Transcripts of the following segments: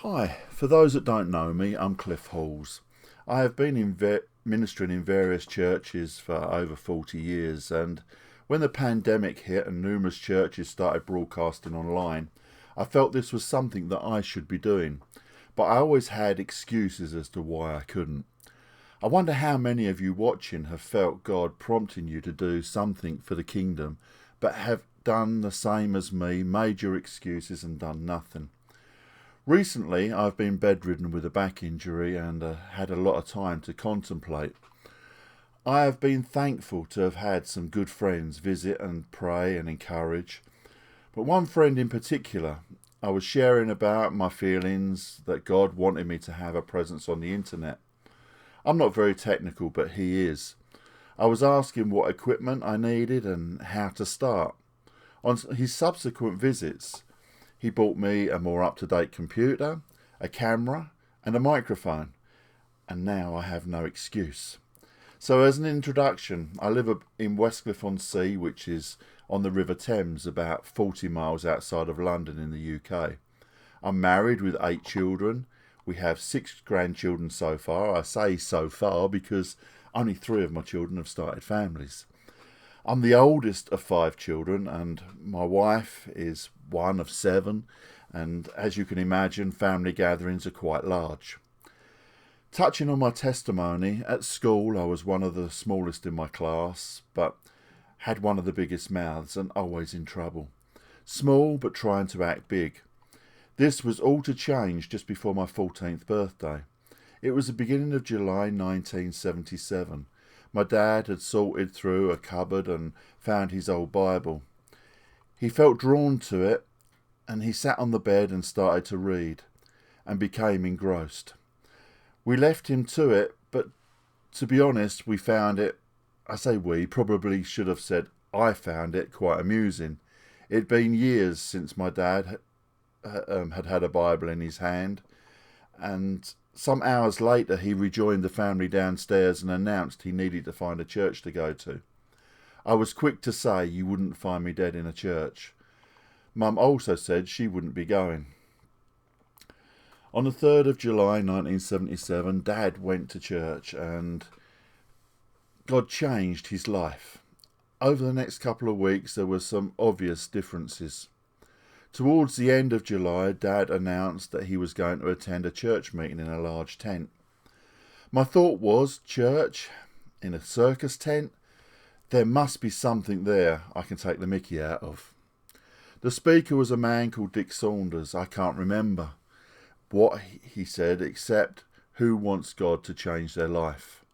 Hi, for those that don't know me, I'm Cliff Halls. I have been ministering in various churches for over 40 years, and when the pandemic hit and numerous churches started broadcasting online, I felt this was something that I should be doing, but I always had excuses as to why I couldn't. I wonder how many of you watching have felt God prompting you to do something for the kingdom, but have done the same as me, made your excuses and done nothing. Recently, I've been bedridden with a back injury and had a lot of time to contemplate. I have been thankful to have had some good friends visit and pray and encourage. But one friend in particular, I was sharing about my feelings that God wanted me to have a presence on the internet. I'm not very technical, but he is. I was asking what equipment I needed and how to start. On his subsequent visits, he bought me a more up-to-date computer, a camera and a microphone, and now I have no excuse. So as an introduction, I live in Westcliff-on-Sea, which is on the River Thames, about 40 miles outside of London in the UK. I'm married with 8 children. We have 6 grandchildren so far. I say so far because only 3 of my children have started families. I'm the oldest of 5 children, and my wife is one of 7, and as you can imagine, family gatherings are quite large. Touching on my testimony, at school I was one of the smallest in my class, but had one of the biggest mouths and always in trouble. Small but trying to act big. This was all to change just before my 14th birthday. It was the beginning of July 1977. My dad had sorted through a cupboard and found his old Bible. He felt drawn to it, and he sat on the bed and started to read, and became engrossed. We left him to it, but to be honest, we found it, I say we, probably should have said I found it quite amusing. It'd been years since my dad had had a Bible in his hand, and some hours later he rejoined the family downstairs and announced he needed to find a church to go to. I was quick to say you wouldn't find me dead in a church. Mum also said she wouldn't be going. On the 3rd of July 1977, Dad went to church and God changed his life. Over the next couple of weeks there were some obvious differences. Towards the end of July, Dad announced that he was going to attend a church meeting in a large tent. My thought was, church? In a circus tent? There must be something there I can take the mickey out of. The speaker was a man called Dick Saunders. I can't remember what he said except, who wants God to change their life?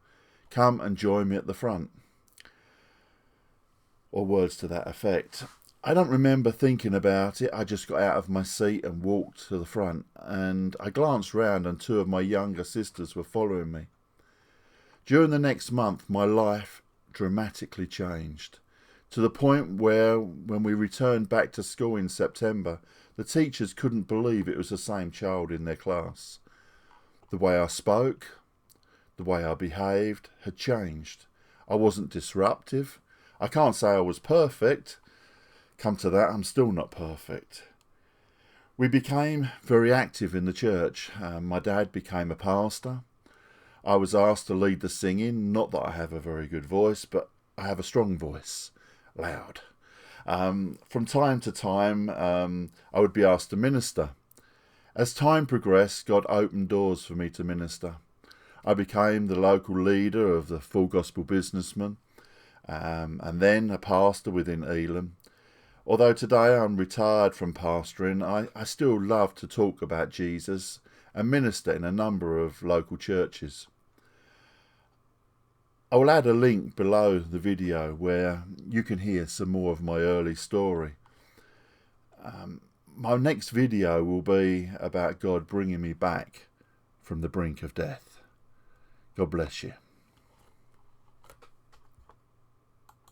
Come and join me at the front. Or words to that effect. I don't remember thinking about it. I just got out of my seat and walked to the front, and I glanced round and 2 of my younger sisters were following me. During the next month, my life dramatically changed, to the point where, when we returned back to school in September, the teachers couldn't believe it was the same child in their class. The way I spoke, the way I behaved had changed. I wasn't disruptive. I can't say I was perfect. Come to that, I'm still not perfect. We became very active in the church. My dad became a pastor. I was asked to lead the singing. Not that I have a very good voice, but I have a strong voice. Loud. From time to time, I would be asked to minister. As time progressed, God opened doors for me to minister. I became the local leader of the Full Gospel Businessmen, and then a pastor within Elam. Although today I'm retired from pastoring, I still love to talk about Jesus and minister in a number of local churches. I will add a link below the video where you can hear some more of my early story. My next video will be about God bringing me back from the brink of death. God bless you.